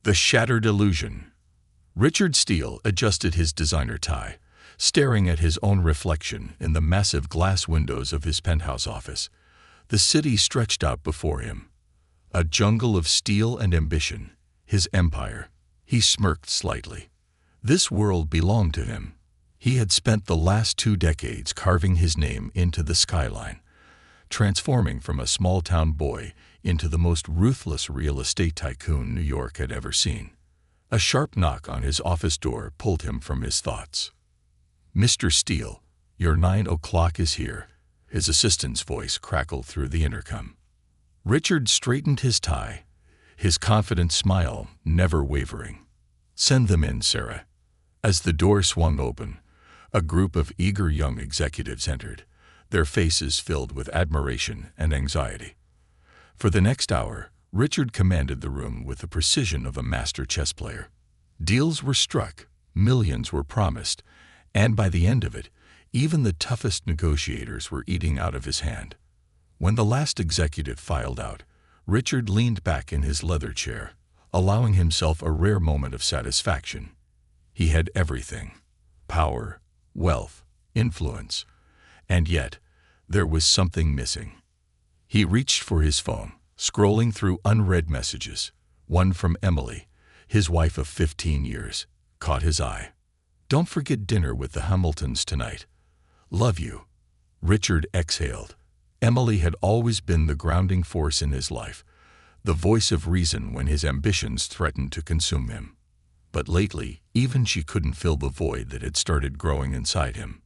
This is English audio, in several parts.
The Shattered Illusion. Richard Steele adjusted his designer tie, staring at his own reflection in the massive glass windows of his penthouse office. The city stretched out before him, a jungle of steel and ambition, his empire. He smirked slightly. This world belonged to him. He had spent the last 2 decades carving his name into the skyline, transforming from a small-town boy into the most ruthless real estate tycoon New York had ever seen. A sharp knock on his office door pulled him from his thoughts. "Mr. Steele, your 9 o'clock is here," his assistant's voice crackled through the intercom. Richard straightened his tie, his confident smile never wavering. "Send them in, Sarah." As the door swung open, a group of eager young executives entered, their faces filled with admiration and anxiety. For the next hour, Richard commanded the room with the precision of a master chess player. Deals were struck, millions were promised, and by the end of it, even the toughest negotiators were eating out of his hand. When the last executive filed out, Richard leaned back in his leather chair, allowing himself a rare moment of satisfaction. He had everything: power, wealth, influence, and yet there was something missing. He reached for his phone, scrolling through unread messages. One from Emily, his wife of 15 years, caught his eye. "Don't forget dinner with the Hamiltons tonight. Love you." Richard exhaled. Emily had always been the grounding force in his life, the voice of reason when his ambitions threatened to consume him. But lately, even she couldn't fill the void that had started growing inside him.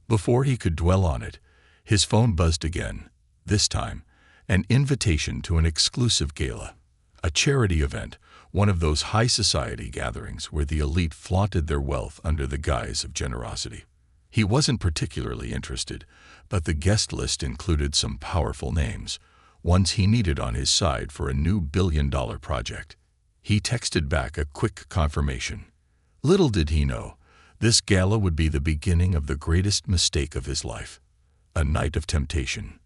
Before he could dwell on it, his phone buzzed again, this time an invitation to an exclusive gala, a charity event, one of those high society gatherings where the elite flaunted their wealth under the guise of generosity. He wasn't particularly interested, but the guest list included some powerful names, ones he needed on his side for a new billion-dollar project. He texted back a quick confirmation. Little did he know, this gala would be the beginning of the greatest mistake of his life, a night of temptation.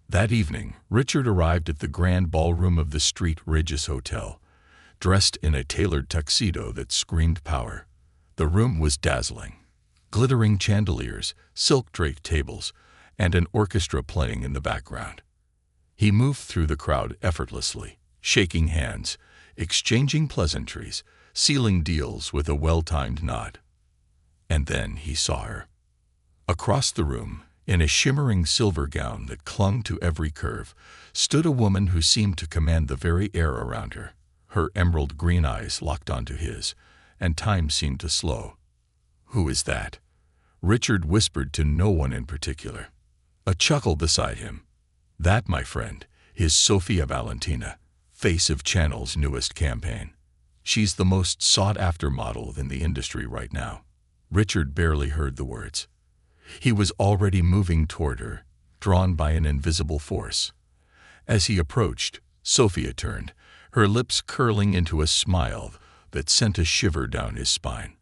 That evening, Richard arrived at the grand ballroom of the St. Regis Hotel, dressed in a tailored tuxedo that screamed power. The room was dazzling. Glittering chandeliers, silk-draped tables, and an orchestra playing in the background. He moved through the crowd effortlessly, shaking hands, exchanging pleasantries, sealing deals with a well-timed nod. And then he saw her. Across the room, in a shimmering silver gown that clung to every curve, stood a woman who seemed to command the very air around her. Her emerald green eyes locked onto his, and time seemed to slow. "Who is that?" Richard whispered to no one in particular. A chuckle beside him. "That, my friend, is Sofia Valentina, face of Channel's newest campaign. She's the most sought-after model in the industry right now." Richard barely heard the words. He was already moving toward her, drawn by an invisible force. As he approached, Sofia turned, her lips curling into a smile that sent a shiver down his spine.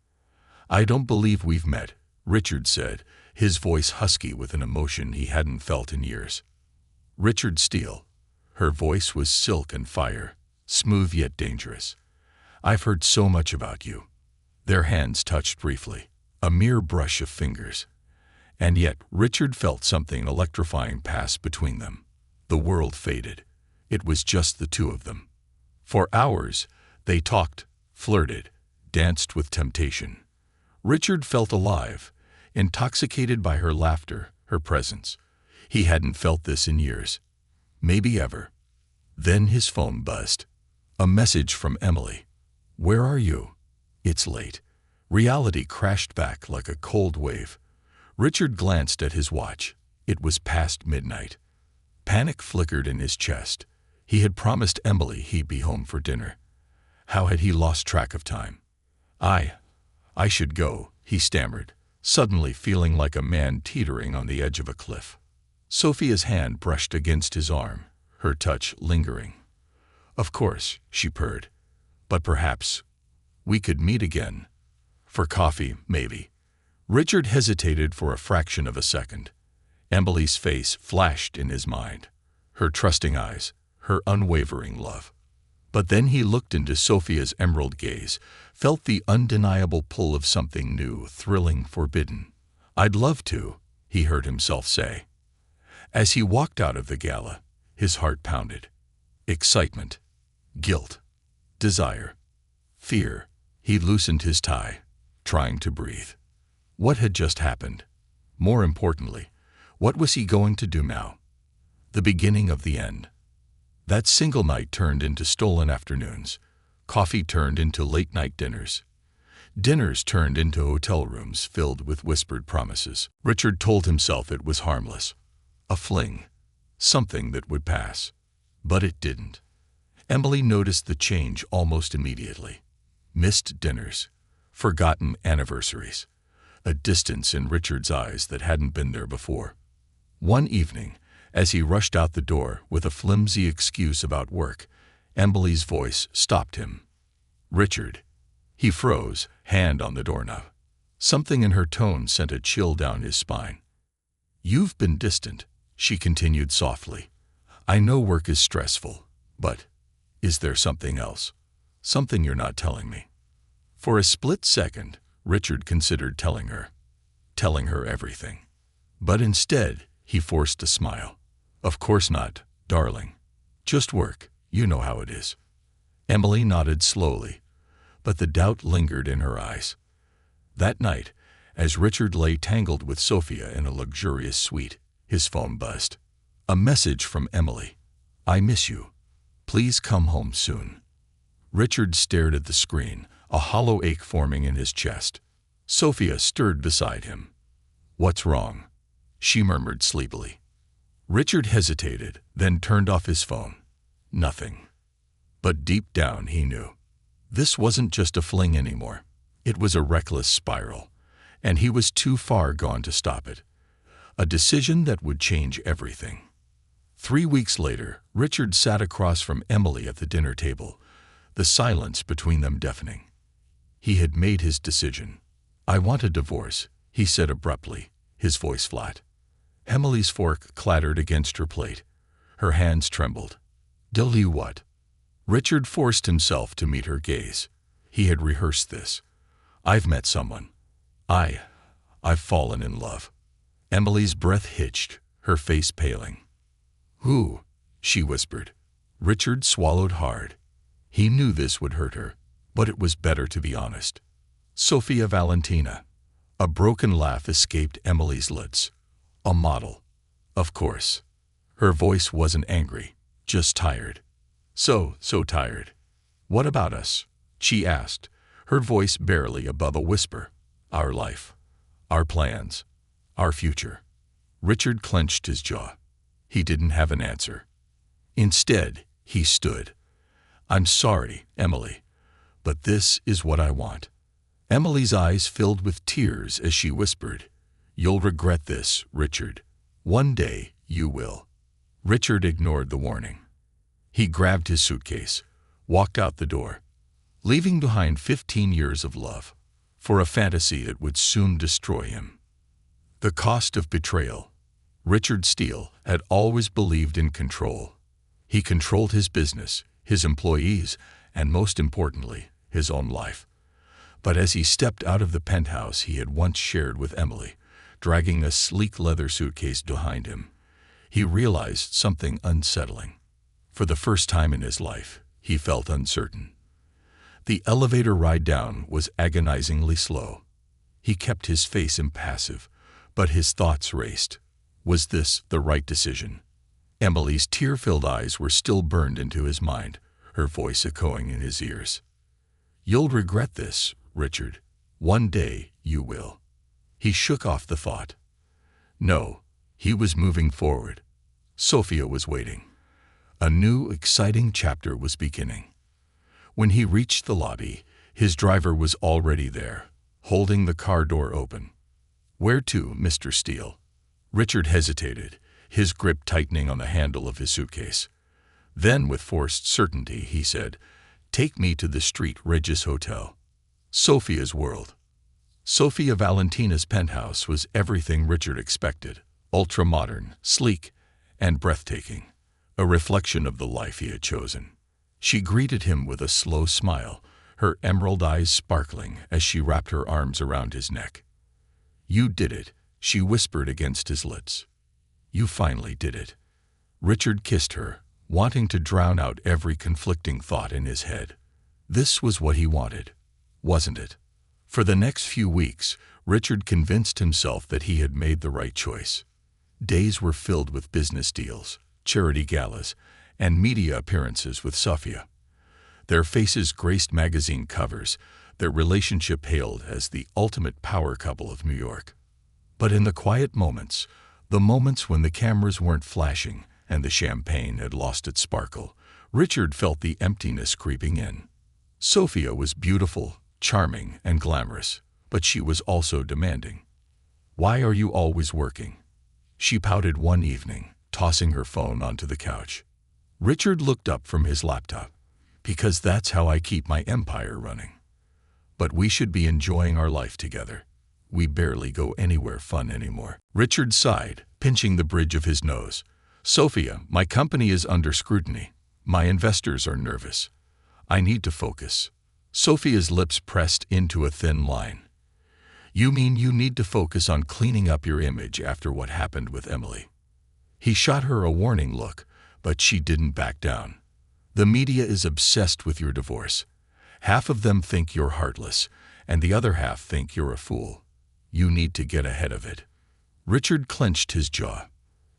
"I don't believe we've met," Richard said, his voice husky with an emotion he hadn't felt in years. "Richard Steele." Her voice was silk and fire, smooth yet dangerous. "I've heard so much about you." Their hands touched briefly, a mere brush of fingers. And yet Richard felt something electrifying pass between them. The world faded. It was just the two of them. For hours, they talked, flirted, danced with temptation. Richard felt alive, intoxicated by her laughter, her presence. He hadn't felt this in years. Maybe ever. Then his phone buzzed. A message from Emily. "Where are you?" "It's late." Reality crashed back like a cold wave. Richard glanced at his watch. It was past midnight. Panic flickered in his chest. He had promised Emily he'd be home for dinner. How had he lost track of time? I should go," he stammered, suddenly feeling like a man teetering on the edge of a cliff. Sophia's hand brushed against his arm, her touch lingering. "Of course," she purred. "But perhaps we could meet again. For coffee, maybe." Richard hesitated for a fraction of a second. Emily's face flashed in his mind. Her trusting eyes, her unwavering love. But then he looked into Sophia's emerald gaze, felt the undeniable pull of something new, thrilling, forbidden. "I'd love to," he heard himself say. As he walked out of the gala, his heart pounded. Excitement, guilt, desire, fear. He loosened his tie, trying to breathe. What had just happened? More importantly, what was he going to do now? The beginning of the end. That single night turned into stolen afternoons. Coffee turned into late-night dinners. Dinners turned into hotel rooms filled with whispered promises. Richard told himself it was harmless. A fling. Something that would pass. But it didn't. Emily noticed the change almost immediately. Missed dinners. Forgotten anniversaries. A distance in Richard's eyes that hadn't been there before. One evening, as he rushed out the door with a flimsy excuse about work, Emily's voice stopped him. "Richard." He froze, hand on the doorknob. Something in her tone sent a chill down his spine. "You've been distant," she continued softly. "I know work is stressful, but is there something else? Something you're not telling me?" For a split second, Richard considered telling her everything. But instead, he forced a smile. "Of course not, darling. Just work, you know how it is." Emily nodded slowly, but the doubt lingered in her eyes. That night, as Richard lay tangled with Sophia in a luxurious suite, his phone buzzed. A message from Emily. "I miss you. Please come home soon." Richard stared at the screen, a hollow ache forming in his chest. Sophia stirred beside him. "What's wrong?" she murmured sleepily. Richard hesitated, then turned off his phone. Nothing. But deep down he knew. This wasn't just a fling anymore. It was a reckless spiral, and he was too far gone to stop it. A decision that would change everything. 3 weeks later, Richard sat across from Emily at the dinner table, the silence between them deafening. He had made his decision. "I want a divorce," he said abruptly, his voice flat. Emily's fork clattered against her plate. Her hands trembled. "Tell you what?" Richard forced himself to meet her gaze. He had rehearsed this. "I've met someone. I've fallen in love." Emily's breath hitched, her face paling. "Who?" she whispered. Richard swallowed hard. He knew this would hurt her, but it was better to be honest. "Sofia Valentina." A broken laugh escaped Emily's lips. "A model." "Of course." Her voice wasn't angry, just tired. So tired. "What about us?" she asked, her voice barely above a whisper. "Our life. Our plans. Our future." Richard clenched his jaw. He didn't have an answer. Instead, he stood. "I'm sorry, Emily, but this is what I want." Emily's eyes filled with tears as she whispered, "You'll regret this, Richard. One day you will." Richard ignored the warning. He grabbed his suitcase, walked out the door, leaving behind 15 years of love, for a fantasy that would soon destroy him. The cost of betrayal. Richard Steele had always believed in control. He controlled his business, his employees, and most importantly, his own life. But as he stepped out of the penthouse he had once shared with Emily, dragging a sleek leather suitcase behind him, he realized something unsettling. For the first time in his life, he felt uncertain. The elevator ride down was agonizingly slow. He kept his face impassive, but his thoughts raced. Was this the right decision? Emily's tear-filled eyes were still burned into his mind, her voice echoing in his ears. "You'll regret this, Richard. One day you will." He shook off the thought. No, he was moving forward. Sophia was waiting. A new, exciting chapter was beginning. When he reached the lobby, his driver was already there, holding the car door open. "Where to, Mr. Steele?" Richard hesitated, his grip tightening on the handle of his suitcase. Then, with forced certainty, he said, "Take me to the Street Regis Hotel." Sophia's world. Sofia Valentina's penthouse was everything Richard expected, ultra-modern, sleek, and breathtaking, a reflection of the life he had chosen. She greeted him with a slow smile, her emerald eyes sparkling as she wrapped her arms around his neck. "You did it," she whispered against his lips. "You finally did it." Richard kissed her, wanting to drown out every conflicting thought in his head. This was what he wanted, wasn't it? For the next few weeks, Richard convinced himself that he had made the right choice. Days were filled with business deals, charity galas, and media appearances with Sophia. Their faces graced magazine covers, their relationship hailed as the ultimate power couple of New York. But in the quiet moments, the moments when the cameras weren't flashing and the champagne had lost its sparkle, Richard felt the emptiness creeping in. Sophia was beautiful, charming, and glamorous, but she was also demanding. "Why are you always working?" she pouted one evening, tossing her phone onto the couch. Richard looked up from his laptop. "Because that's how I keep my empire running." "But we should be enjoying our life together. We barely go anywhere fun anymore." Richard sighed, pinching the bridge of his nose. "Sophia, my company is under scrutiny. My investors are nervous. I need to focus." Sophia's lips pressed into a thin line. "You mean you need to focus on cleaning up your image after what happened with Emily?" He shot her a warning look, but she didn't back down. "The media is obsessed with your divorce. Half of them think you're heartless, and the other half think you're a fool. You need to get ahead of it." Richard clenched his jaw.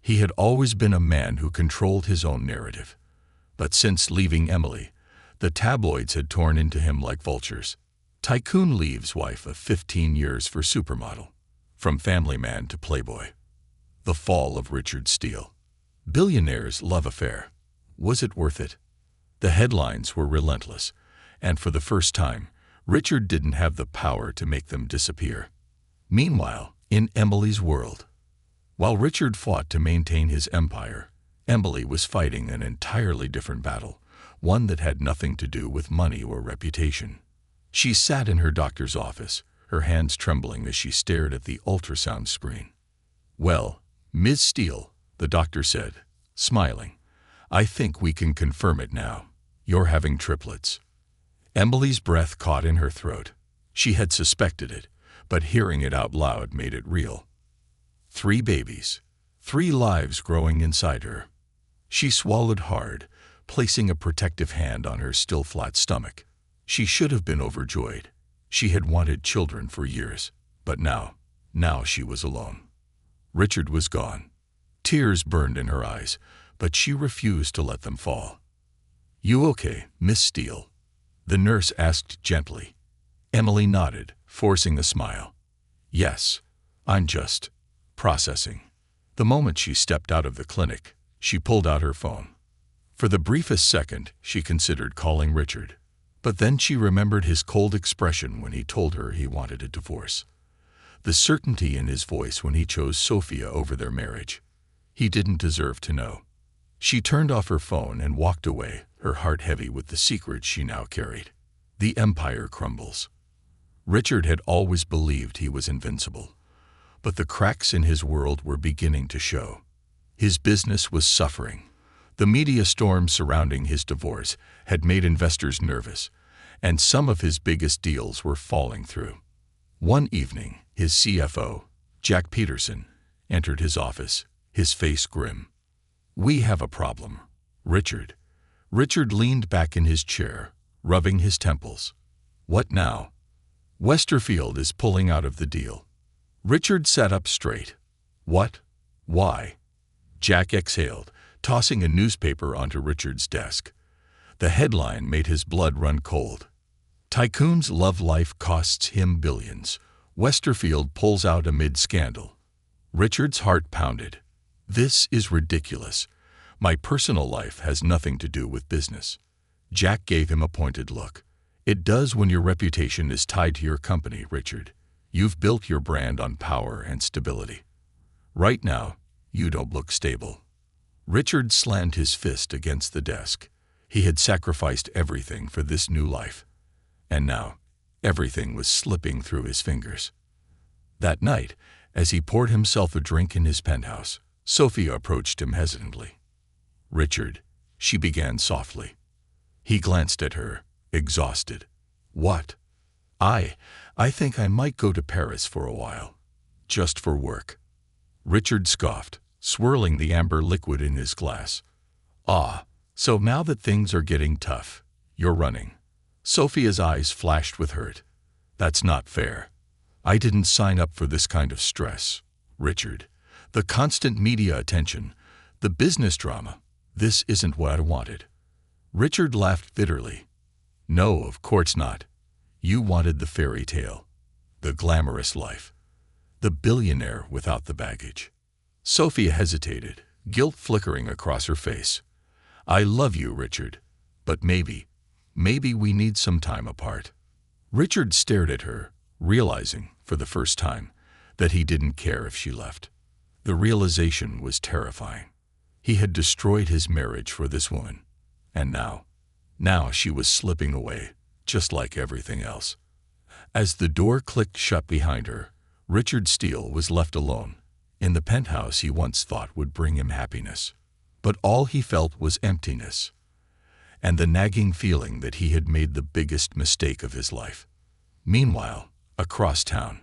He had always been a man who controlled his own narrative. But since leaving Emily, the tabloids had torn into him like vultures. Tycoon leaves wife of 15 years for Supermodel. From family man to playboy. The fall of Richard Steele. Billionaire's love affair. Was it worth it? The headlines were relentless, and for the first time, Richard didn't have the power to make them disappear. Meanwhile, in Emily's world, while Richard fought to maintain his empire, Emily was fighting an entirely different battle, one that had nothing to do with money or reputation. She sat in her doctor's office, her hands trembling as she stared at the ultrasound screen. "Well, Ms. Steele," the doctor said, smiling, "I think we can confirm it now. You're having triplets." Emily's breath caught in her throat. She had suspected it, but hearing it out loud made it real. 3 babies, 3 lives growing inside her. She swallowed hard, placing a protective hand on her still flat stomach. She should have been overjoyed. She had wanted children for years, but now she was alone. Richard was gone. Tears burned in her eyes, but she refused to let them fall. "You okay, Miss Steele?" the nurse asked gently. Emily nodded, forcing a smile. "Yes, I'm just processing." The moment she stepped out of the clinic, she pulled out her phone. For the briefest second, she considered calling Richard. But then she remembered his cold expression when he told her he wanted a divorce. The certainty in his voice when he chose Sophia over their marriage. He didn't deserve to know. She turned off her phone and walked away, her heart heavy with the secret she now carried. The empire crumbles. Richard had always believed he was invincible, but the cracks in his world were beginning to show. His business was suffering. The media storm surrounding his divorce had made investors nervous, and some of his biggest deals were falling through. One evening, his CFO, Jack Peterson, entered his office, his face grim. "We have a problem, Richard." Richard leaned back in his chair, rubbing his temples. "What now?" "Westerfield is pulling out of the deal." Richard sat up straight. "What? Why?" Jack exhaled, tossing a newspaper onto Richard's desk. The headline made his blood run cold. "Tycoon's love life costs him billions. Westerfield pulls out amid scandal." Richard's heart pounded. "This is ridiculous. My personal life has nothing to do with business." Jack gave him a pointed look. "It does when your reputation is tied to your company, Richard. You've built your brand on power and stability. Right now, you don't look stable." Richard slammed his fist against the desk. He had sacrificed everything for this new life. And now, everything was slipping through his fingers. That night, as he poured himself a drink in his penthouse, Sophia approached him hesitantly. "Richard," she began softly. He glanced at her, exhausted. What? I think I might go to Paris for a while. Just for work. Richard scoffed, swirling the amber liquid in his glass. Ah, so now that things are getting tough, you're running. Sophia's eyes flashed with hurt. That's not fair. I didn't sign up for this kind of stress, Richard. The constant media attention, the business drama, this isn't what I wanted. Richard laughed bitterly. No, of course not. You wanted the fairy tale, the glamorous life, the billionaire without the baggage. Sophia hesitated, guilt flickering across her face. I love you, Richard, but maybe we need some time apart. Richard stared at her, realizing, for the first time, that he didn't care if she left. The realization was terrifying. He had destroyed his marriage for this woman, and now she was slipping away, just like everything else. As the door clicked shut behind her, Richard Steele was left alone, in the penthouse he once thought would bring him happiness. But all he felt was emptiness, and the nagging feeling that he had made the biggest mistake of his life. Meanwhile, across town,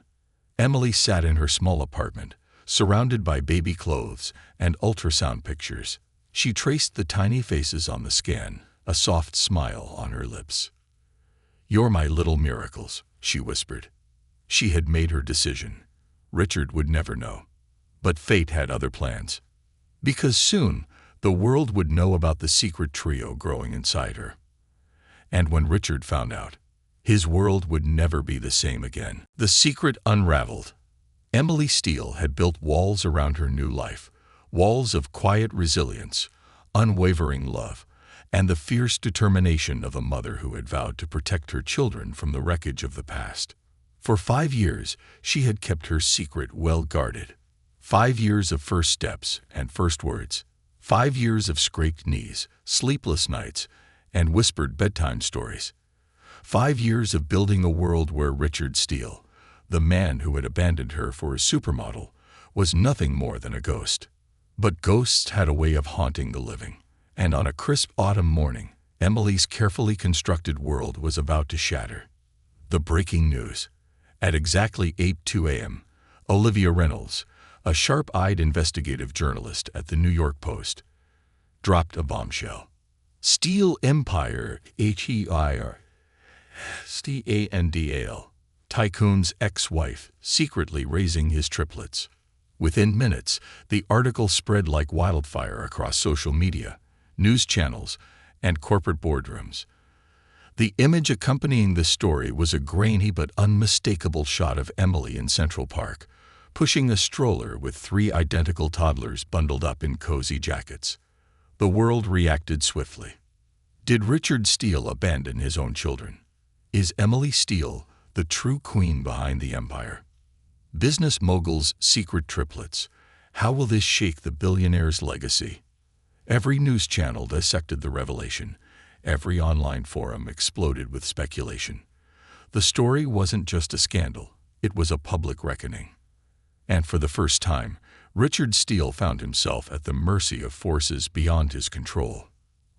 Emily sat in her small apartment, surrounded by baby clothes and ultrasound pictures. She traced the tiny faces on the scan, a soft smile on her lips. You're my little miracles, she whispered. She had made her decision. Richard would never know. But fate had other plans. Because soon, the world would know about the secret trio growing inside her. And when Richard found out, his world would never be the same again. The secret unraveled. Emily Steele had built walls around her new life, walls of quiet resilience, unwavering love, and the fierce determination of a mother who had vowed to protect her children from the wreckage of the past. For 5 years, she had kept her secret well guarded. 5 years of first steps and first words. 5 years of scraped knees, sleepless nights, and whispered bedtime stories. 5 years of building a world where Richard Steele, the man who had abandoned her for a supermodel, was nothing more than a ghost. But ghosts had a way of haunting the living, and on a crisp autumn morning, Emily's carefully constructed world was about to shatter. The breaking news. At exactly 8:02 a.m., Olivia Reynolds, a sharp-eyed investigative journalist at the New York Post, dropped a bombshell. Steele Empire, H-E-I-R, Steandal, Tycoon's ex-wife, secretly raising his triplets. Within minutes, the article spread like wildfire across social media, news channels, and corporate boardrooms. The image accompanying the story was a grainy but unmistakable shot of Emily in Central Park, pushing a stroller with 3 identical toddlers bundled up in cozy jackets. The world reacted swiftly. Did Richard Steele abandon his own children? Is Emily Steele the true queen behind the empire? Business mogul's secret triplets. How will this shake the billionaire's legacy? Every news channel dissected the revelation. Every online forum exploded with speculation. The story wasn't just a scandal, it was a public reckoning. And for the first time, Richard Steele found himself at the mercy of forces beyond his control.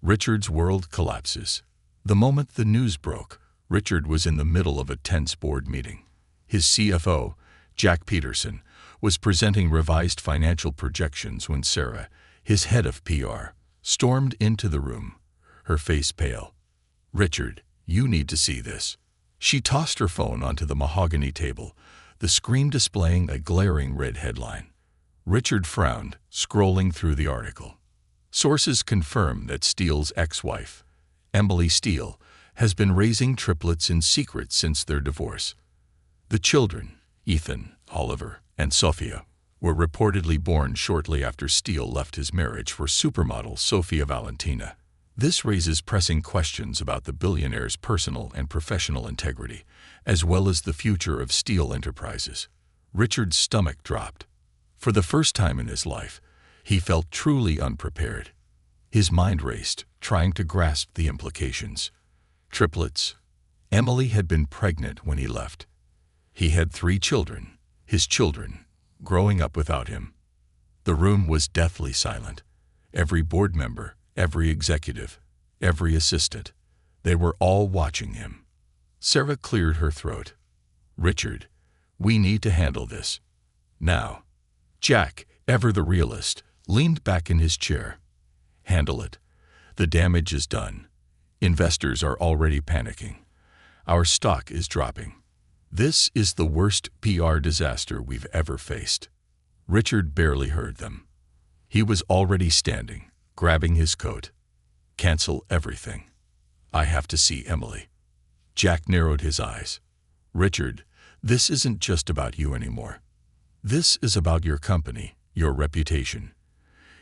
Richard's world collapses. The moment the news broke, Richard was in the middle of a tense board meeting. His CFO, Jack Peterson, was presenting revised financial projections when Sarah, his head of PR, stormed into the room, her face pale. Richard, you need to see this. She tossed her phone onto the mahogany table, the screen displaying a glaring red headline. Richard frowned, scrolling through the article. Sources confirm that Steele's ex-wife, Emily Steele, has been raising triplets in secret since their divorce. The children, Ethan, Oliver, and Sophia, were reportedly born shortly after Steele left his marriage for supermodel Sofia Valentina. This raises pressing questions about the billionaire's personal and professional integrity, as well as the future of Steele Enterprises. Richard's stomach dropped. For the first time in his life, he felt truly unprepared. His mind raced, trying to grasp the implications. Triplets. Emily had been pregnant when he left. He had 3 children, his children, growing up without him. The room was deathly silent. Every board member, every executive, every assistant, They were all watching him. Sarah cleared her throat. "Richard, we need to handle this. Now." Jack, ever the realist, leaned back in his chair. "Handle it. The damage is done. Investors are already panicking. Our stock is dropping. This is the worst PR disaster we've ever faced." Richard barely heard them. He was already standing, grabbing his coat. "Cancel everything. I have to see Emily." Jack narrowed his eyes. "Richard, this isn't just about you anymore. This is about your company, your reputation.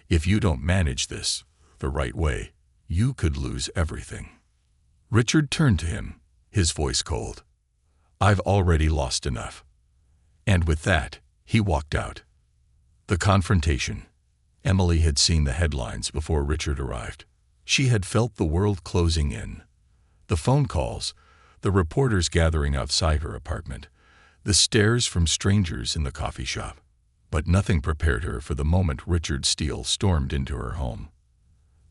If you don't manage this the right way, you could lose everything." Richard turned to him, his voice cold. "I've already lost enough." And with that, he walked out. The confrontation. Emily had seen the headlines before Richard arrived. She had felt the world closing in. The phone calls, the reporters gathering outside her apartment, the stares from strangers in the coffee shop. But nothing prepared her for the moment Richard Steele stormed into her home.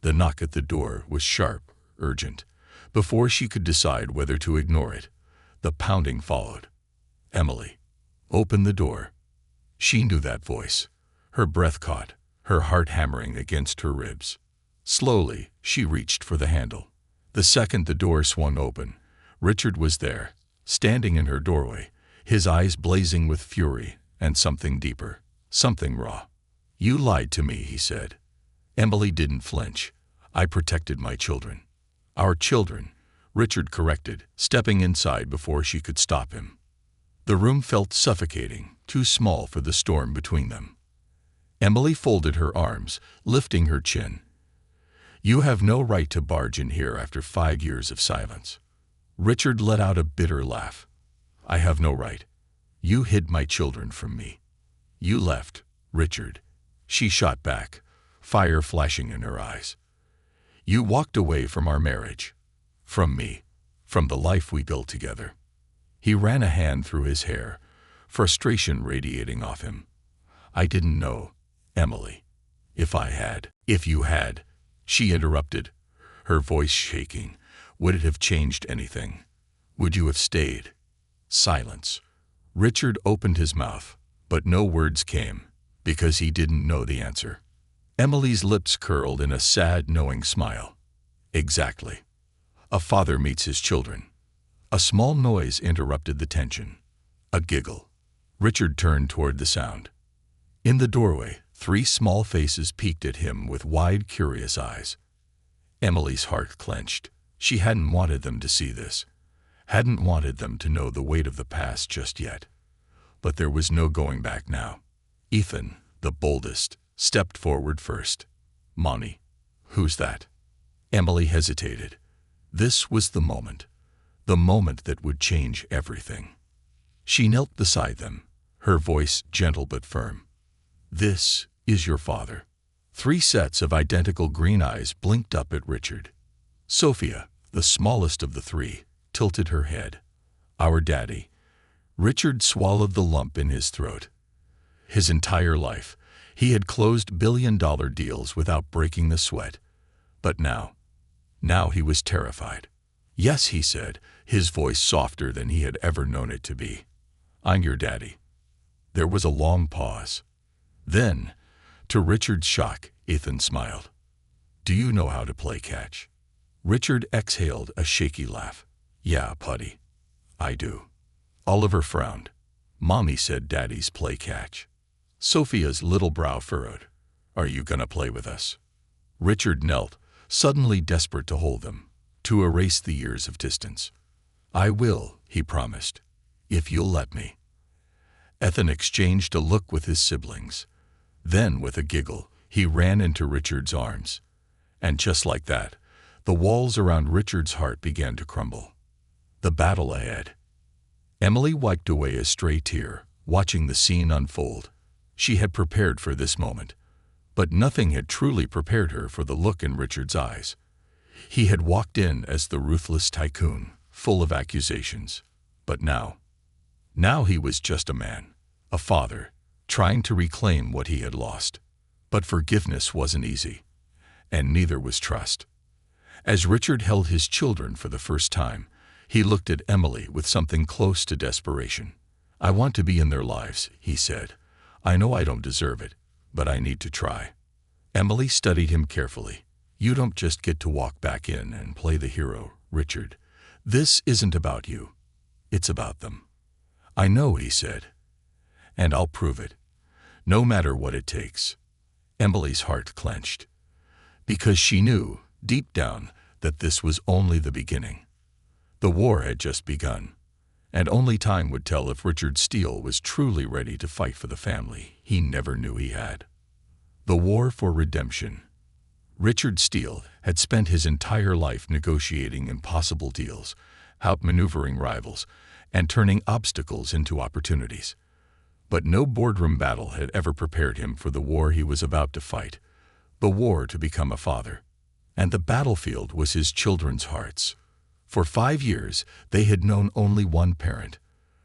The knock at the door was sharp, urgent. Before she could decide whether to ignore it, the pounding followed. "Emily, open the door." She knew that voice. Her breath caught, her heart hammering against her ribs. Slowly, she reached for the handle. The second the door swung open, Richard was there, standing in her doorway, his eyes blazing with fury and something deeper, something raw. "You lied to me," he said. Emily didn't flinch. "I protected my children." "Our children," Richard corrected, stepping inside before she could stop him. The room felt suffocating, too small for the storm between them. Emily folded her arms, lifting her chin. "You have no right to barge in here after 5 years of silence." Richard let out a bitter laugh. "I have no right. You hid my children from me. You left, Richard." She shot back, fire flashing in her eyes. "You walked away from our marriage. From me. From the life we built together." He ran a hand through his hair, frustration radiating off him. "I didn't know, Emily. If you had," she interrupted, her voice shaking, "would it have changed anything? Would you have stayed?" Silence. Richard opened his mouth, but no words came, because he didn't know the answer. Emily's lips curled in a sad, knowing smile. "Exactly. A father meets his children." A small noise interrupted the tension. A giggle. Richard turned toward the sound. In the doorway, 3 small faces peeked at him with wide, curious eyes. Emily's heart clenched. She hadn't wanted them to see this, hadn't wanted them to know the weight of the past just yet. But there was no going back now. Ethan, the boldest, stepped forward first. "Monty, who's that?" Emily hesitated. This was the moment that would change everything. She knelt beside them, her voice gentle but firm. "This is your father." 3 sets of identical green eyes blinked up at Richard. Sophia, the smallest of the 3, tilted her head. "Our daddy." Richard swallowed the lump in his throat. His entire life, he had closed billion-dollar deals without breaking the sweat. But now he was terrified. "Yes," he said, his voice softer than he had ever known it to be. "I'm your daddy." There was a long pause. Then, to Richard's shock, Ethan smiled. "Do you know how to play catch?" Richard exhaled a shaky laugh. "Yeah, Putty. I do." Oliver frowned. "Mommy said daddies play catch." Sophia's little brow furrowed. "Are you gonna play with us?" Richard knelt, suddenly desperate to hold them, to erase the years of distance. "I will," he promised, "if you'll let me." Ethan exchanged a look with his siblings. Then, with a giggle, he ran into Richard's arms. And just like that, the walls around Richard's heart began to crumble. The battle ahead. Emily wiped away a stray tear, watching the scene unfold. She had prepared for this moment, but nothing had truly prepared her for the look in Richard's eyes. He had walked in as the ruthless tycoon, full of accusations. But now he was just a man, a father, trying to reclaim what he had lost. But forgiveness wasn't easy, and neither was trust. As Richard held his children for the first time, he looked at Emily with something close to desperation. "I want to be in their lives," he said. "I know I don't deserve it, but I need to try." Emily studied him carefully. "You don't just get to walk back in and play the hero, Richard. This isn't about you. It's about them." "I know," he said. "And I'll prove it. No matter what it takes." Emily's heart clenched, because she knew, deep down, that this was only the beginning. The war had just begun, and only time would tell if Richard Steele was truly ready to fight for the family he never knew he had. The war for redemption. Richard Steele had spent his entire life negotiating impossible deals, outmaneuvering rivals, and turning obstacles into opportunities. But no boardroom battle had ever prepared him for the war he was about to fight, the war to become a father. And the battlefield was his children's hearts. For 5 years, they had known only one parent,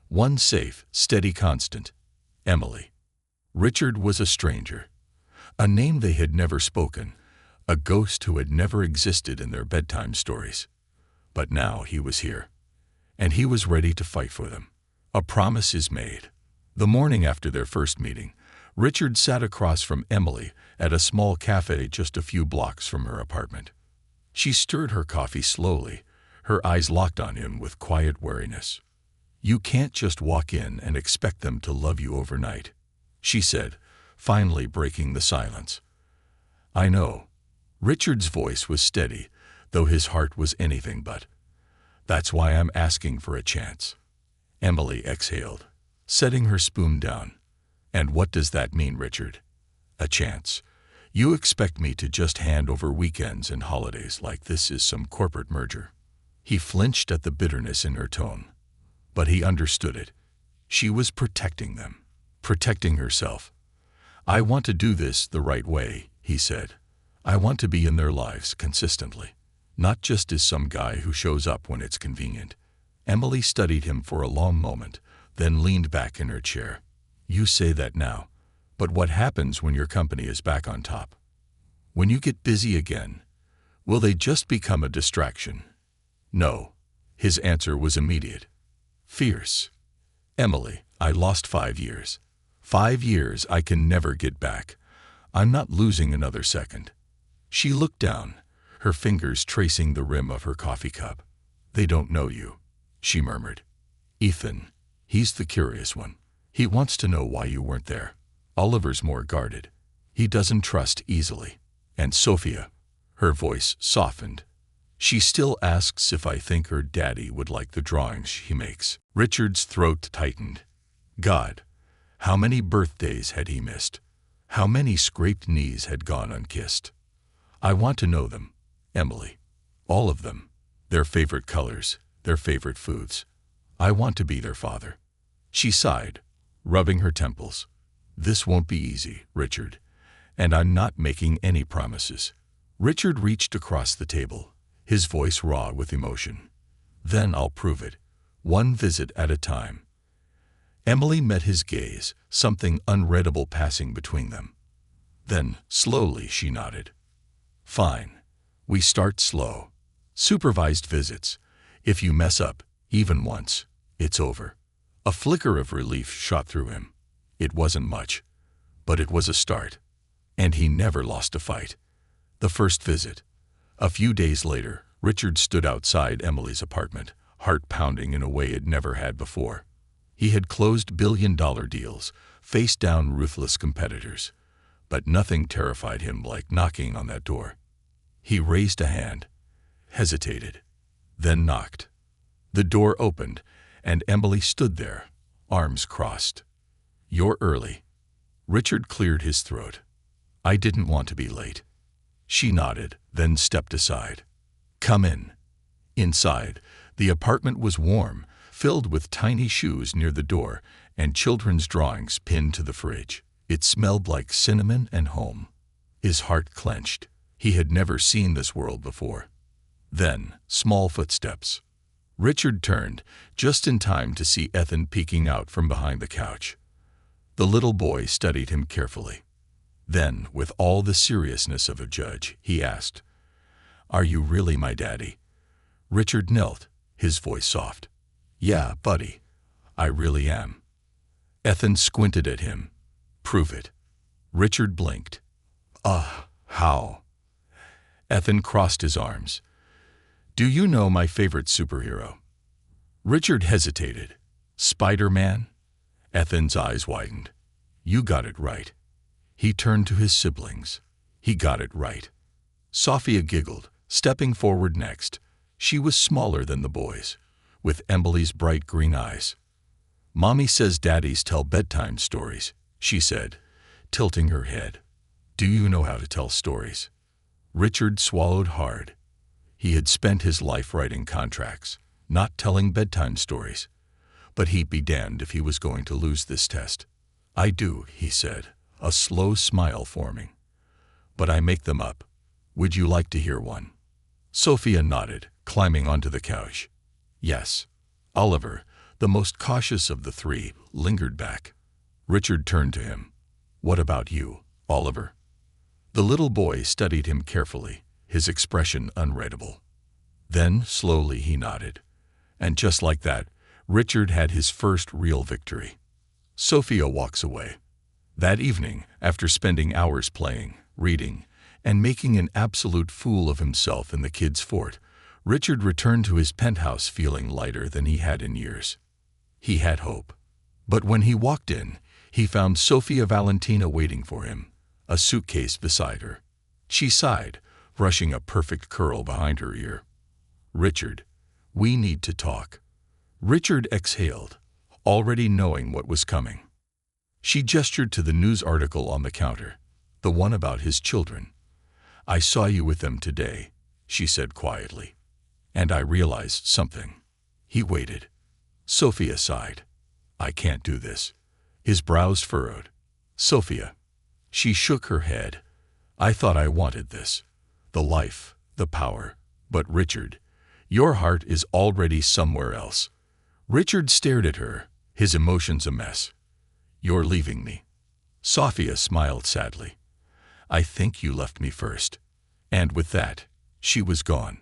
one safe, steady constant, Emily. Richard was a stranger, a name they had never spoken, a ghost who had never existed in their bedtime stories. But now he was here, and he was ready to fight for them. A promise is made. The morning after their first meeting, Richard sat across from Emily at a small cafe just a few blocks from her apartment. She stirred her coffee slowly, her eyes locked on him with quiet wariness. "You can't just walk in and expect them to love you overnight," she said, finally breaking the silence. "I know." Richard's voice was steady, though his heart was anything but. "That's why I'm asking for a chance." Emily exhaled, setting her spoon down. "And what does that mean, Richard? A chance? You expect me to just hand over weekends and holidays like this is some corporate merger?" He flinched at the bitterness in her tone, but he understood it. She was protecting them, protecting herself. "I want to do this the right way," he said. "I want to be in their lives consistently, not just as some guy who shows up when it's convenient." Emily studied him for a long moment, then leaned back in her chair. "You say that now, but what happens when your company is back on top? When you get busy again, will they just become a distraction?" "No." His answer was immediate. Fierce. "Emily, I lost 5 years. 5 years I can never get back. I'm not losing another second." She looked down, her fingers tracing the rim of her coffee cup. "They don't know you," she murmured. "Ethan, he's the curious one. He wants to know why you weren't there. Oliver's more guarded. He doesn't trust easily. And Sophia," her voice softened, "she still asks if I think her daddy would like the drawings he makes." Richard's throat tightened. God, how many birthdays had he missed? How many scraped knees had gone unkissed? "I want to know them, Emily. All of them. Their favorite colors, their favorite foods. I want to be their father." She sighed, rubbing her temples. "This won't be easy, Richard, and I'm not making any promises." Richard reached across the table, his voice raw with emotion. "Then I'll prove it, one visit at a time." Emily met his gaze, something unreadable passing between them. Then, slowly, she nodded. "Fine. We start slow. Supervised visits. If you mess up, even once, it's over." A flicker of relief shot through him. It wasn't much, but it was a start. And he never lost a fight. The first visit. A few days later, Richard stood outside Emily's apartment, heart pounding in a way it never had before. He had closed billion-dollar deals, faced down ruthless competitors, but nothing terrified him like knocking on that door. He raised a hand, hesitated, then knocked. The door opened, and Emily stood there, arms crossed. "You're early." Richard cleared his throat. "I didn't want to be late." She nodded, then stepped aside. "Come in." Inside, the apartment was warm, filled with tiny shoes near the door and children's drawings pinned to the fridge. It smelled like cinnamon and home. His heart clenched. He had never seen this world before. Then, small footsteps. Richard turned, just in time to see Ethan peeking out from behind the couch. The little boy studied him carefully. Then, with all the seriousness of a judge, he asked, Are you really my daddy? Richard knelt, his voice soft. Yeah, buddy, I really am. Ethan squinted at him. Prove it. Richard blinked. How? Ethan crossed his arms. Do you know my favorite superhero? Richard hesitated. Spider-Man? Ethan's eyes widened. You got it right. He turned to his siblings. He got it right. Sophia giggled, stepping forward next. She was smaller than the boys, with Emily's bright green eyes. Mommy says daddies tell bedtime stories, she said, tilting her head. Do you know how to tell stories? Richard swallowed hard. He had spent his life writing contracts, not telling bedtime stories. But he'd be damned if he was going to lose this test. I do, he said, a slow smile forming. But I make them up. Would you like to hear one? Sophia nodded, climbing onto the couch. Yes. Oliver, the most cautious of the three, lingered back. Richard turned to him. What about you, Oliver? The little boy studied him carefully, his expression unreadable. Then, slowly, he nodded. And just like that, Richard had his first real victory. Sophia walks away. That evening, after spending hours playing, reading, and making an absolute fool of himself in the kids' fort, Richard returned to his penthouse feeling lighter than he had in years. He had hope. But when he walked in, he found Sophia Valentina waiting for him, a suitcase beside her. She sighed, brushing a perfect curl behind her ear. Richard, we need to talk. Richard exhaled, already knowing what was coming. She gestured to the news article on the counter, the one about his children. I saw you with them today, she said quietly. And I realized something. He waited. Sophia sighed. I can't do this. His brows furrowed. Sophia. She shook her head. I thought I wanted this. The life, the power. But Richard, your heart is already somewhere else. Richard stared at her, his emotions a mess. You're leaving me. Sophia smiled sadly. I think you left me first. And with that, she was gone.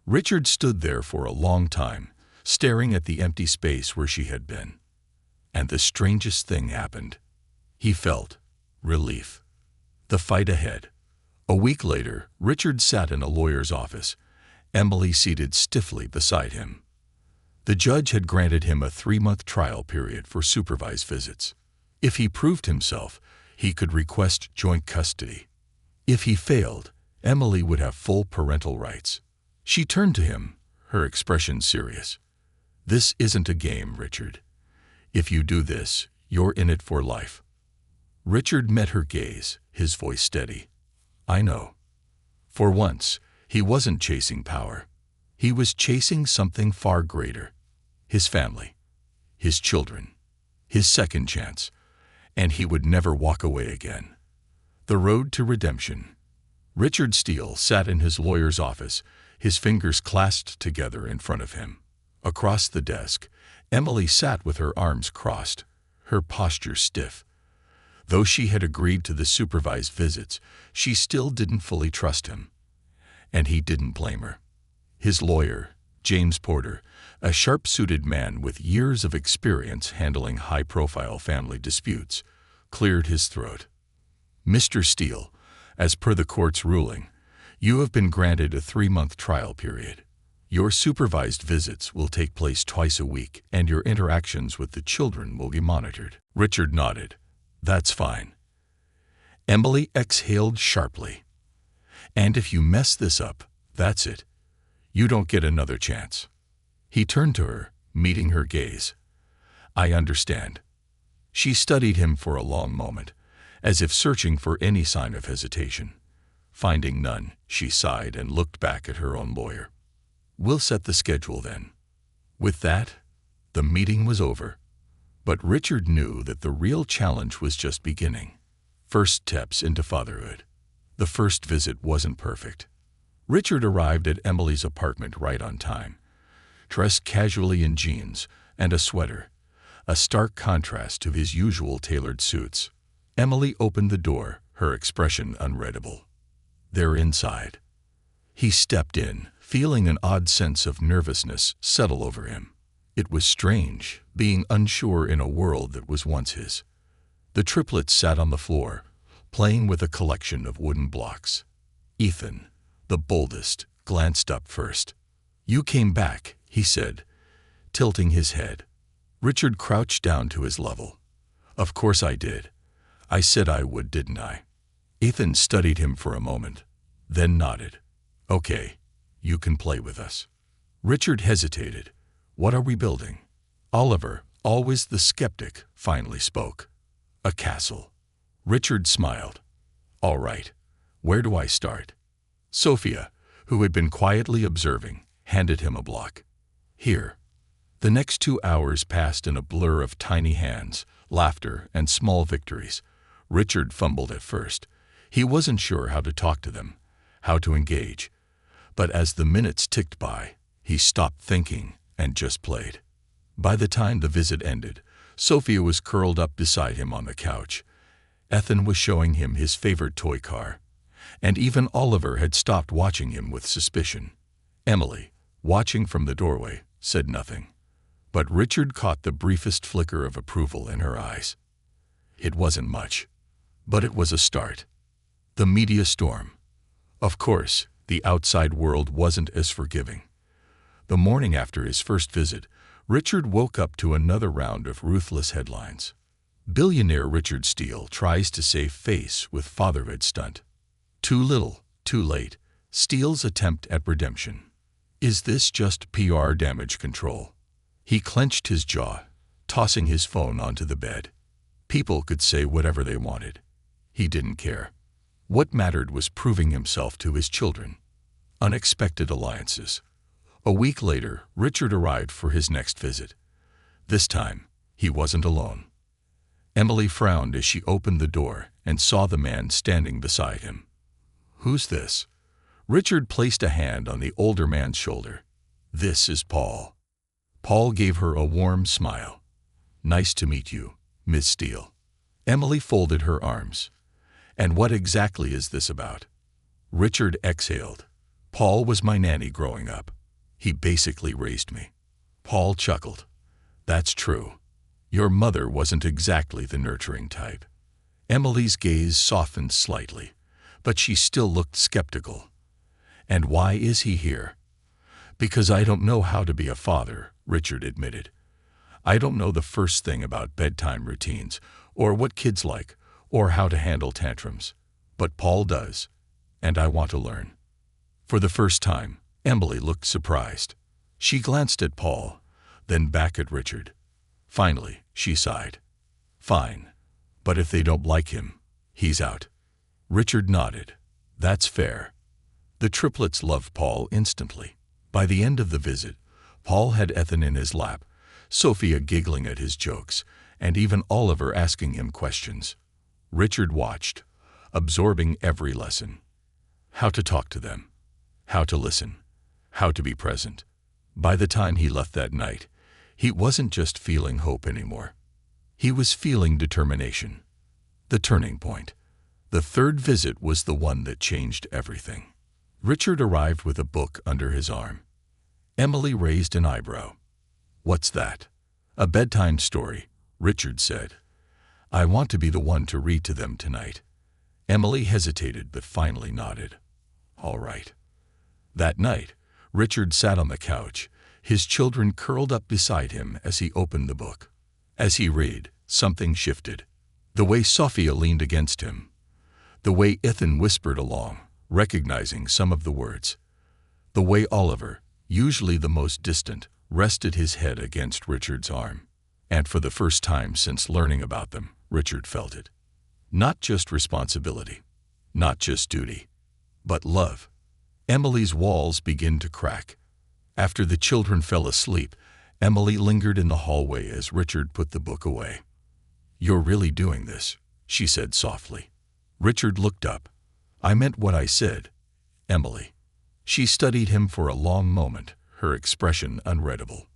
Richard stood there for a long time, staring at the empty space where she had been. And the strangest thing happened. He felt relief. The fight ahead. A week later, Richard sat in a lawyer's office, Emily seated stiffly beside him. The judge had granted him a 3-month trial period for supervised visits. If he proved himself, he could request joint custody. If he failed, Emily would have full parental rights. She turned to him, her expression serious. This isn't a game, Richard. If you do this, you're in it for life. Richard met her gaze, his voice steady. I know. For once, he wasn't chasing power. He was chasing something far greater. His family. His children. His second chance. And he would never walk away again. The road to redemption. Richard Steele sat in his lawyer's office, his fingers clasped together in front of him. Across the desk, Emily sat with her arms crossed, her posture stiff. Though she had agreed to the supervised visits, she still didn't fully trust him. And he didn't blame her. His lawyer, James Porter, a sharp-suited man with years of experience handling high-profile family disputes, cleared his throat. Mr. Steele, as per the court's ruling, you have been granted a 3-month trial period. Your supervised visits will take place twice a week, and your interactions with the children will be monitored. Richard nodded. That's fine. Emily exhaled sharply. And if you mess this up, that's it. You don't get another chance. He turned to her, meeting her gaze. I understand. She studied him for a long moment, as if searching for any sign of hesitation. Finding none, she sighed and looked back at her own lawyer. We'll set the schedule then. With that, the meeting was over. But Richard knew that the real challenge was just beginning. First steps into fatherhood. The first visit wasn't perfect. Richard arrived at Emily's apartment right on time, dressed casually in jeans and a sweater, a stark contrast to his usual tailored suits. Emily opened the door, her expression unreadable. They're inside. He stepped in, feeling an odd sense of nervousness settle over him. It was strange, being unsure in a world that was once his. The triplets sat on the floor, playing with a collection of wooden blocks. Ethan, the boldest, glanced up first. "You came back," he said, tilting his head. Richard crouched down to his level. "Of course I did. I said I would, didn't I?" Ethan studied him for a moment, then nodded. "Okay, you can play with us." Richard hesitated. "What are we building?" Oliver, always the skeptic, finally spoke. "A castle." Richard smiled. "All right, where do I start?" Sophia, who had been quietly observing, handed him a block. "Here." The next 2 hours passed in a blur of tiny hands, laughter, and small victories. Richard fumbled at first. He wasn't sure how to talk to them, how to engage. But as the minutes ticked by, he stopped thinking and just played. By the time the visit ended, Sophia was curled up beside him on the couch. Ethan was showing him his favorite toy car. And even Oliver had stopped watching him with suspicion. Emily, watching from the doorway, said nothing. But Richard caught the briefest flicker of approval in her eyes. It wasn't much, but it was a start. The media storm. Of course, the outside world wasn't as forgiving. The morning after his first visit, Richard woke up to another round of ruthless headlines. Billionaire Richard Steele tries to save face with fatherhood stunt. Too little, too late. Steele's attempt at redemption. Is this just PR damage control? He clenched his jaw, tossing his phone onto the bed. People could say whatever they wanted. He didn't care. What mattered was proving himself to his children. Unexpected alliances. A week later, Richard arrived for his next visit. This time, he wasn't alone. Emily frowned as she opened the door and saw the man standing beside him. "Who's this?" Richard placed a hand on the older man's shoulder. "This is Paul." Paul gave her a warm smile. "Nice to meet you, Miss Steele." Emily folded her arms. "And what exactly is this about?" Richard exhaled. "Paul was my nanny growing up. He basically raised me." Paul chuckled. "That's true. Your mother wasn't exactly the nurturing type." Emily's gaze softened slightly, but she still looked skeptical. "And why is he here?" "Because I don't know how to be a father," Richard admitted. "I don't know the first thing about bedtime routines, or what kids like, or how to handle tantrums. But Paul does, and I want to learn." For the first time, Emily looked surprised. She glanced at Paul, then back at Richard. Finally, she sighed. "Fine, but if they don't like him, he's out." Richard nodded. "That's fair." The triplets loved Paul instantly. By the end of the visit, Paul had Ethan in his lap, Sophia giggling at his jokes, and even Oliver asking him questions. Richard watched, absorbing every lesson. How to talk to them, how to listen, how to be present. By the time he left that night, he wasn't just feeling hope anymore. He was feeling determination. The turning point. The third visit was the one that changed everything. Richard arrived with a book under his arm. Emily raised an eyebrow. "What's that?" "A bedtime story," Richard said. "I want to be the one to read to them tonight." Emily hesitated but finally nodded. "All right." That night, Richard sat on the couch, his children curled up beside him as he opened the book. As he read, something shifted. The way Sophia leaned against him. The way Ethan whispered along, recognizing some of the words. The way Oliver, usually the most distant, rested his head against Richard's arm. And for the first time since learning about them, Richard felt it. Not just responsibility, not just duty, but love. Emily's walls began to crack. After the children fell asleep, Emily lingered in the hallway as Richard put the book away. "You're really doing this," she said softly. Richard looked up. "I meant what I said, Emily." She studied him for a long moment, her expression unreadable.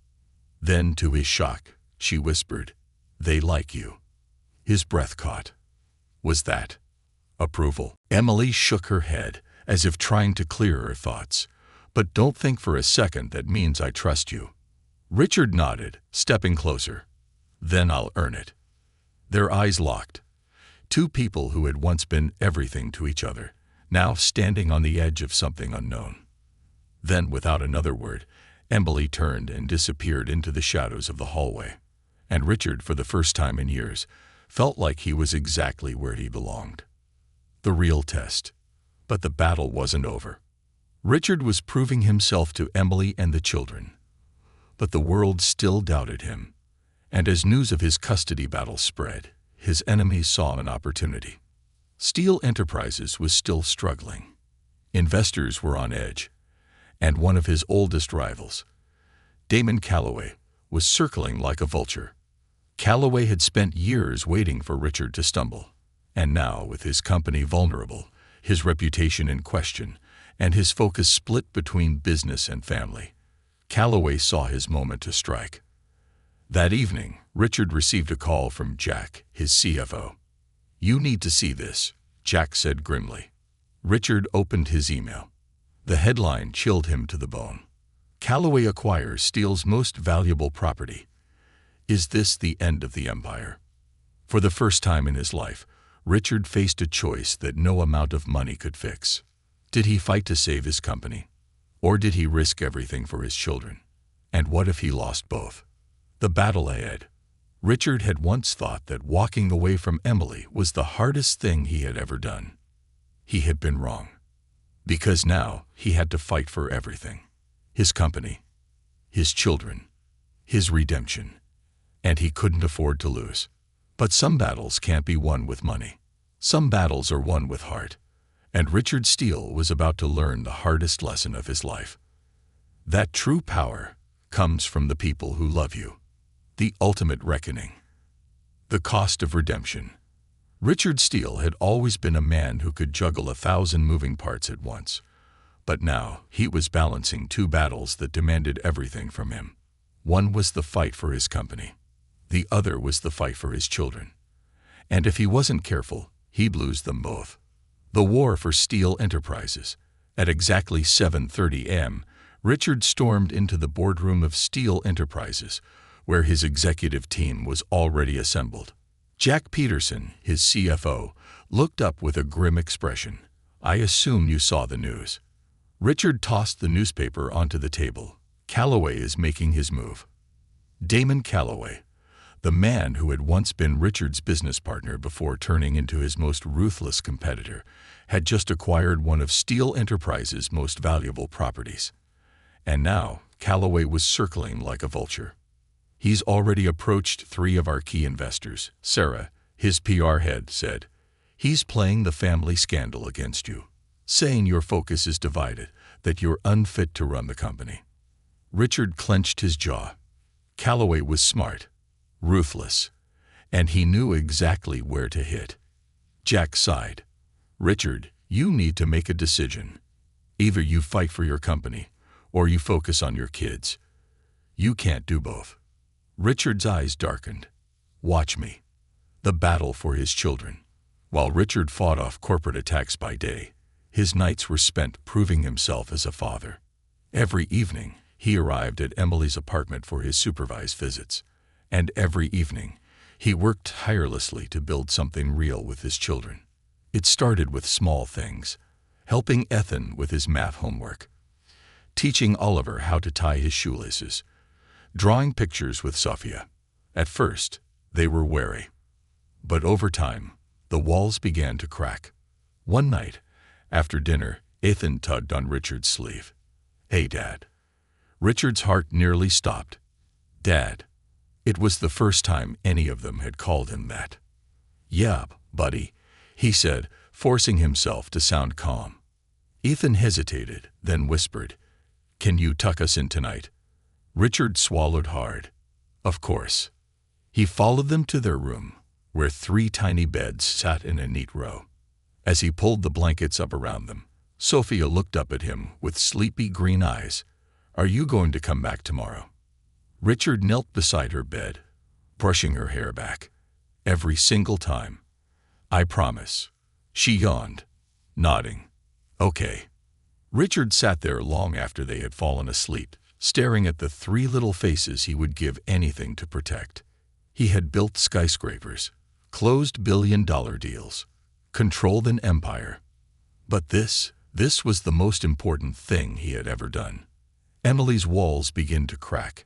Then, to his shock, she whispered, "They like you." His breath caught. Was that approval? Emily shook her head, as if trying to clear her thoughts. "But don't think for a second that means I trust you." Richard nodded, stepping closer. "Then I'll earn it." Their eyes locked. Two people who had once been everything to each other, now standing on the edge of something unknown. Then, without another word, Emily turned and disappeared into the shadows of the hallway. And Richard, for the first time in years, felt like he was exactly where he belonged. The real test. But the battle wasn't over. Richard was proving himself to Emily and the children. But the world still doubted him. And as news of his custody battle spread, his enemies saw an opportunity. Steele Enterprises was still struggling. Investors were on edge. And one of his oldest rivals, Damon Calloway, was circling like a vulture. Calloway had spent years waiting for Richard to stumble. And now, with his company vulnerable, his reputation in question, and his focus split between business and family, Calloway saw his moment to strike. That evening, Richard received a call from Jack, his CFO. "You need to see this," Jack said grimly. Richard opened his email. The headline chilled him to the bone. "Calloway acquires Steele's most valuable property. Is this the end of the empire?" For the first time in his life, Richard faced a choice that no amount of money could fix. Did he fight to save his company? Or did he risk everything for his children? And what if he lost both? The battle ahead. Richard had once thought that walking away from Emily was the hardest thing he had ever done. He had been wrong. Because now he had to fight for everything. His company, his children, his redemption. And he couldn't afford to lose. But some battles can't be won with money. Some battles are won with heart. And Richard Steele was about to learn the hardest lesson of his life. That true power comes from the people who love you. The ultimate reckoning. The cost of redemption. Richard Steele had always been a man who could juggle 1,000 moving parts at once. But now he was balancing two battles that demanded everything from him. One was the fight for his company. The other was the fight for his children. And if he wasn't careful, he'd lose them both. The war for Steele Enterprises. At exactly 7:30 a.m., Richard stormed into the boardroom of Steele Enterprises, where his executive team was already assembled. Jack Peterson, his CFO, looked up with a grim expression. "I assume you saw the news." Richard tossed the newspaper onto the table. "Calloway is making his move." Damon Calloway, the man who had once been Richard's business partner before turning into his most ruthless competitor, had just acquired one of Steele Enterprises' most valuable properties. And now Calloway was circling like a vulture. "He's already approached 3 of our key investors," Sarah, his PR head, said. "He's playing the family scandal against you, saying your focus is divided, that you're unfit to run the company." Richard clenched his jaw. Calloway was smart, ruthless, and he knew exactly where to hit. Jack sighed. "Richard, you need to make a decision. Either you fight for your company, or you focus on your kids. You can't do both." Richard's eyes darkened. "Watch me." The battle for his children. While Richard fought off corporate attacks by day, his nights were spent proving himself as a father. Every evening, he arrived at Emily's apartment for his supervised visits. And every evening, he worked tirelessly to build something real with his children. It started with small things, helping Ethan with his math homework, teaching Oliver how to tie his shoelaces, drawing pictures with Sophia. At first, they were wary. But over time, the walls began to crack. One night, after dinner, Ethan tugged on Richard's sleeve. "Hey, Dad." Richard's heart nearly stopped. "Dad." It was the first time any of them had called him that. "Yeah, buddy," he said, forcing himself to sound calm. Ethan hesitated, then whispered, "Can you tuck us in tonight?" Richard swallowed hard. Of course. He followed them to their room, where 3 tiny beds sat in a neat row. As he pulled the blankets up around them, Sophia looked up at him with sleepy green eyes. "Are you going to come back tomorrow?" Richard knelt beside her bed, brushing her hair back. "Every single time." "I promise." She yawned, nodding. Okay. Richard sat there long after they had fallen asleep, staring at the three little faces he would give anything to protect. He had built skyscrapers, closed billion-dollar deals, controlled an empire. But this was the most important thing he had ever done. Emily's walls began to crack.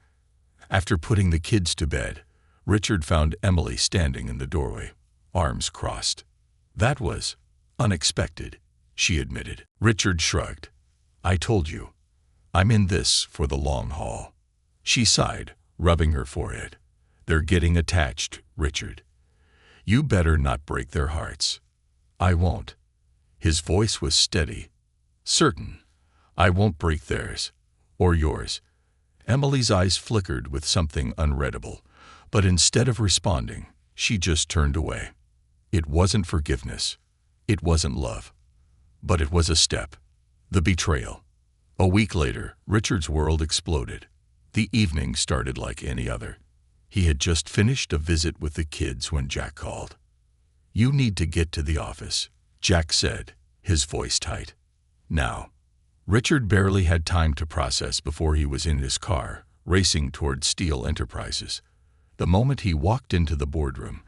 After putting the kids to bed, Richard found Emily standing in the doorway, arms crossed. That was unexpected, she admitted. Richard shrugged. I told you. I'm in this for the long haul. She sighed, rubbing her forehead. They're getting attached, Richard. You better not break their hearts. I won't. His voice was steady. Certain. I won't break theirs. Or yours. Emily's eyes flickered with something unreadable, but instead of responding, she just turned away. It wasn't forgiveness. It wasn't love. But it was a step. The betrayal. A week later, Richard's world exploded. The evening started like any other. He had just finished a visit with the kids when Jack called. You need to get to the office, Jack said, his voice tight. Now. Richard barely had time to process before he was in his car, racing toward Steel Enterprises. The moment he walked into the boardroom,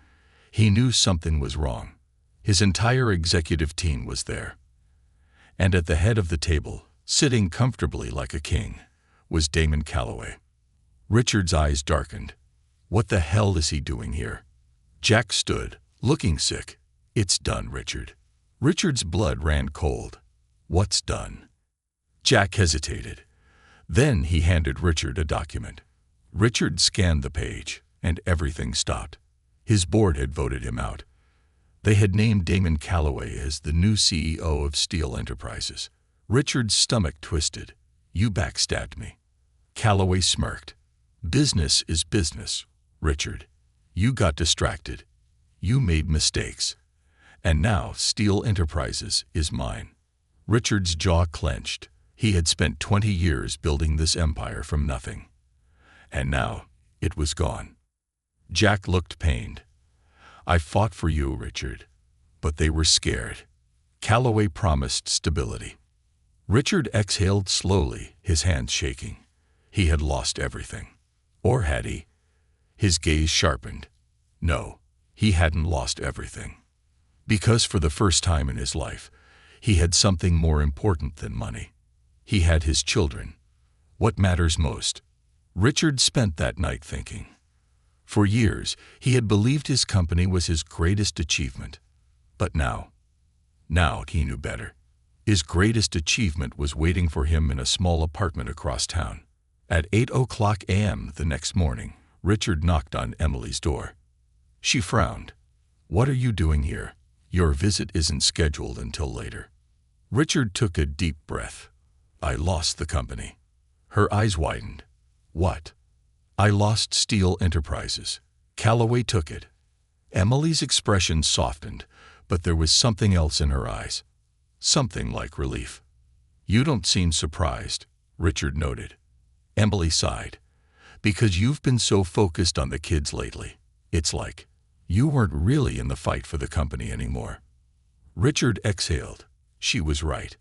he knew something was wrong. His entire executive team was there. And at the head of the table, sitting comfortably like a king, was Damon Calloway. Richard's eyes darkened. What the hell is he doing here? Jack stood, looking sick. It's done, Richard. Richard's blood ran cold. What's done? Jack hesitated. Then he handed Richard a document. Richard scanned the page, and everything stopped. His board had voted him out. They had named Damon Calloway as the new CEO of Steel Enterprises. Richard's stomach twisted. You backstabbed me. Calloway smirked. Business is business, Richard. You got distracted. You made mistakes. And now Steel Enterprises is mine. Richard's jaw clenched. He had spent 20 years building this empire from nothing. And now it was gone. Jack looked pained. I fought for you, Richard. But they were scared. Calloway promised stability. Richard exhaled slowly, his hands shaking. He had lost everything. Or had he? His gaze sharpened. No, he hadn't lost everything. Because for the first time in his life, he had something more important than money. He had his children. What matters most? Richard spent that night thinking. For years, he had believed his company was his greatest achievement. But now he knew better. His greatest achievement was waiting for him in a small apartment across town. At 8:00 a.m. the next morning, Richard knocked on Emily's door. She frowned. What are you doing here? Your visit isn't scheduled until later. Richard took a deep breath. I lost the company. Her eyes widened. What? I lost Steel Enterprises. Calloway took it. Emily's expression softened, but there was something else in her eyes. Something like relief. You don't seem surprised, Richard noted. Emily sighed. Because you've been so focused on the kids lately. It's like you weren't really in the fight for the company anymore. Richard exhaled. She was right.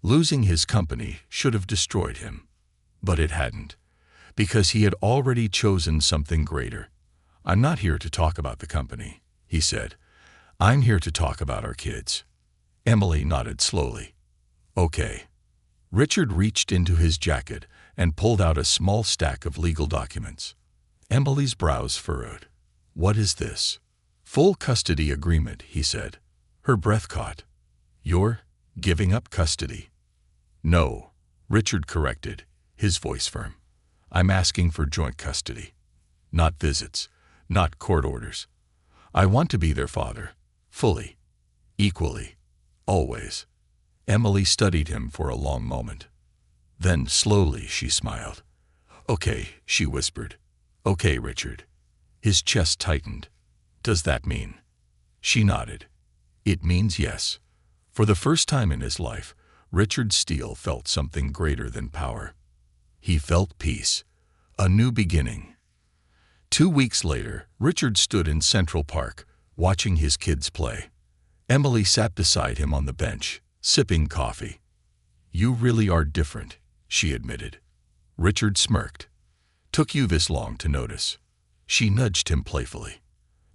Losing his company should have destroyed him. But it hadn't. Because he had already chosen something greater. I'm not here to talk about the company, he said. I'm here to talk about our kids. Emily nodded slowly. Okay. Richard reached into his jacket and pulled out a small stack of legal documents. Emily's brows furrowed. What is this? Full custody agreement, he said. Her breath caught. You're giving up custody? No, Richard corrected, his voice firm. I'm asking for joint custody. Not visits, not court orders. I want to be their father, fully, equally, always. Emily studied him for a long moment. Then slowly she smiled. Okay, she whispered. Okay, Richard. His chest tightened. Does that mean? She nodded. It means yes. For the first time in his life, Richard Steele felt something greater than power. He felt peace, a new beginning. 2 weeks later, Richard stood in Central Park, watching his kids play. Emily sat beside him on the bench, sipping coffee. "You really are different," she admitted. Richard smirked. "Took you this long to notice." She nudged him playfully.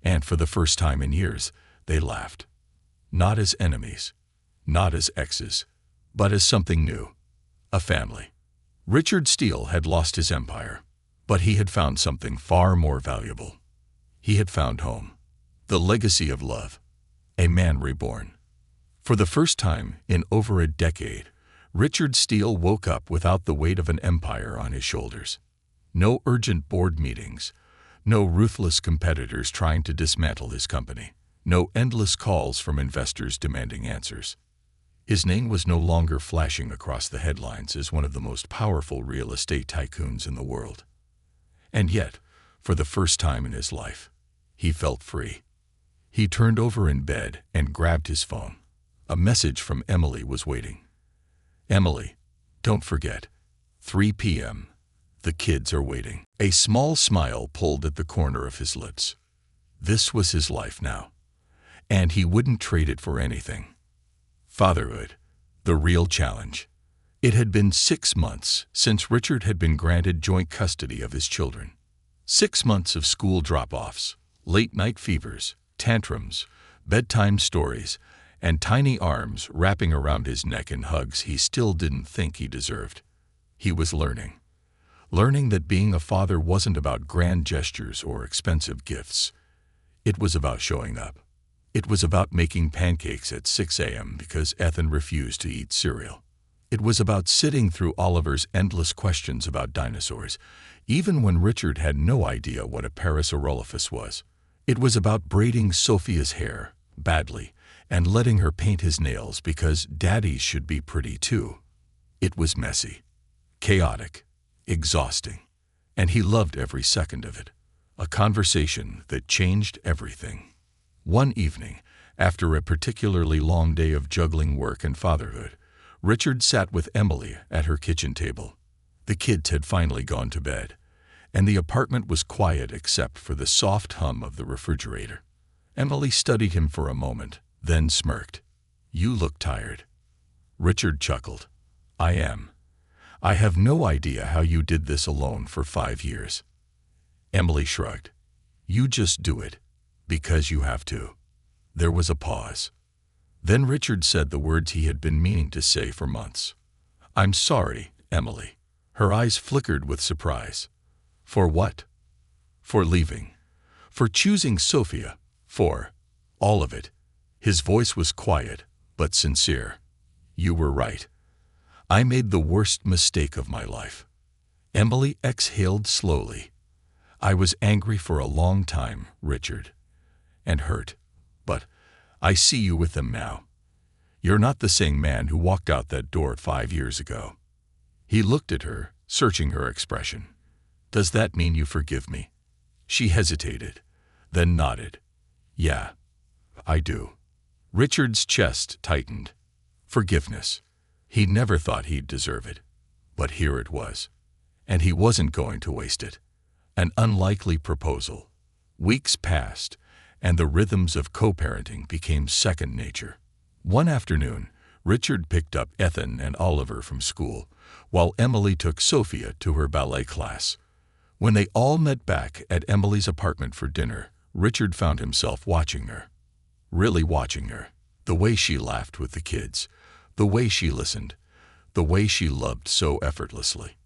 And for the first time in years, they laughed. Not as enemies, not as exes, but as something new. A family. Richard Steele had lost his empire, but he had found something far more valuable. He had found home. The legacy of love. A man reborn. For the first time in over a decade, Richard Steele woke up without the weight of an empire on his shoulders. No urgent board meetings, no ruthless competitors trying to dismantle his company, no endless calls from investors demanding answers. His name was no longer flashing across the headlines as one of the most powerful real estate tycoons in the world. And yet, for the first time in his life, he felt free. He turned over in bed and grabbed his phone. A message from Emily was waiting. "Emily, don't forget, 3 p.m. The kids are waiting." A small smile pulled at the corner of his lips. This was his life now, and he wouldn't trade it for anything. Fatherhood, the real challenge. It had been 6 months since Richard had been granted joint custody of his children. 6 months of school drop-offs, late-night fevers, tantrums, bedtime stories, and tiny arms wrapping around his neck in hugs he still didn't think he deserved. He was learning. Learning that being a father wasn't about grand gestures or expensive gifts. It was about showing up. It was about making pancakes at 6 a.m. because Ethan refused to eat cereal. It was about sitting through Oliver's endless questions about dinosaurs, even when Richard had no idea what a Parasaurolophus was. It was about braiding Sophia's hair, badly, and letting her paint his nails because daddies should be pretty too. It was messy, chaotic, exhausting, and he loved every second of it. A conversation that changed everything. One evening, after a particularly long day of juggling work and fatherhood, Richard sat with Emily at her kitchen table. The kids had finally gone to bed, and the apartment was quiet except for the soft hum of the refrigerator. Emily studied him for a moment, then smirked. "You look tired." Richard chuckled. "I am. I have no idea how you did this alone for 5 years." Emily shrugged. "You just do it, because you have to." There was a pause. Then Richard said the words he had been meaning to say for months. "I'm sorry, Emily." Her eyes flickered with surprise. "For what?" "For leaving. For choosing Sophia. For all of it." His voice was quiet, but sincere. "You were right. I made the worst mistake of my life." Emily exhaled slowly. "I was angry for a long time, Richard. And hurt. But I see you with them now. You're not the same man who walked out that door 5 years ago." He looked at her, searching her expression. "Does that mean you forgive me?" She hesitated, then nodded. "Yeah, I do." Richard's chest tightened. Forgiveness. He never thought he'd deserve it. But here it was. And he wasn't going to waste it. An unlikely proposal. Weeks passed, and the rhythms of co-parenting became second nature. One afternoon, Richard picked up Ethan and Oliver from school, while Emily took Sophia to her ballet class. When they all met back at Emily's apartment for dinner, Richard found himself watching her. Really watching her. The way she laughed with the kids, the way she listened, the way she loved so effortlessly.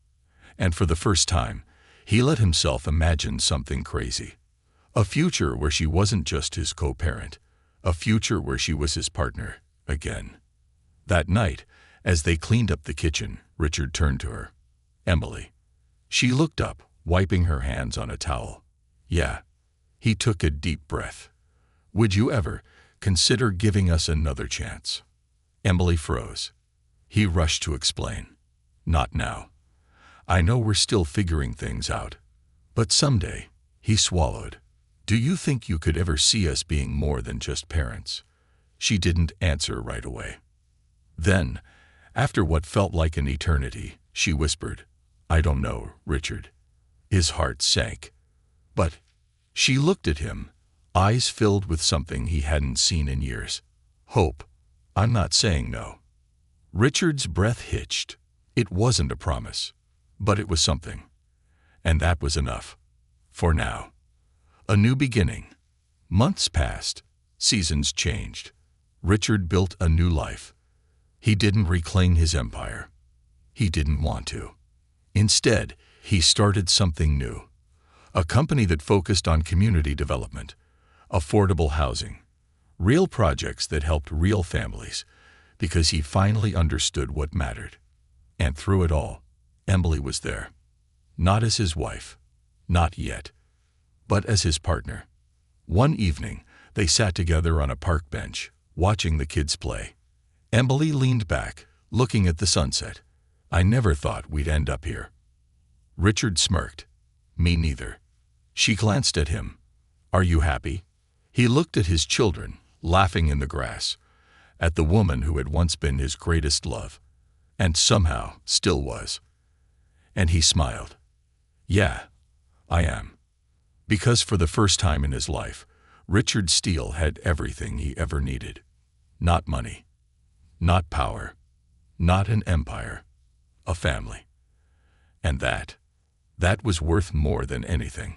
And for the first time, he let himself imagine something crazy. A future where she wasn't just his co-parent, a future where she was his partner, again. That night, as they cleaned up the kitchen, Richard turned to her. "Emily." She looked up, wiping her hands on a towel. "Yeah." He took a deep breath. "Would you ever consider giving us another chance?" Emily froze. He rushed to explain. "Not now. I know we're still figuring things out. But someday," he swallowed. "Do you think you could ever see us being more than just parents?" She didn't answer right away. Then, after what felt like an eternity, she whispered, "I don't know, Richard." His heart sank. "But..." She looked at him, eyes filled with something he hadn't seen in years. "Hope. I'm not saying no." Richard's breath hitched. It wasn't a promise, but it was something. And that was enough. For now. A new beginning. Months passed. Seasons changed. Richard built a new life. He didn't reclaim his empire. He didn't want to. Instead, he started something new. A company that focused on community development, affordable housing, real projects that helped real families, because he finally understood what mattered. And through it all, Emily was there. Not as his wife, not yet, but as his partner. One evening, they sat together on a park bench, watching the kids play. Emily leaned back, looking at the sunset. "I never thought we'd end up here." Richard smirked. "Me neither." She glanced at him. "Are you happy?" He looked at his children, laughing in the grass, at the woman who had once been his greatest love, and somehow still was. And he smiled. "Yeah, I am." Because for the first time in his life, Richard Steele had everything he ever needed. Not money, not power, not an empire, a family. And that was worth more than anything.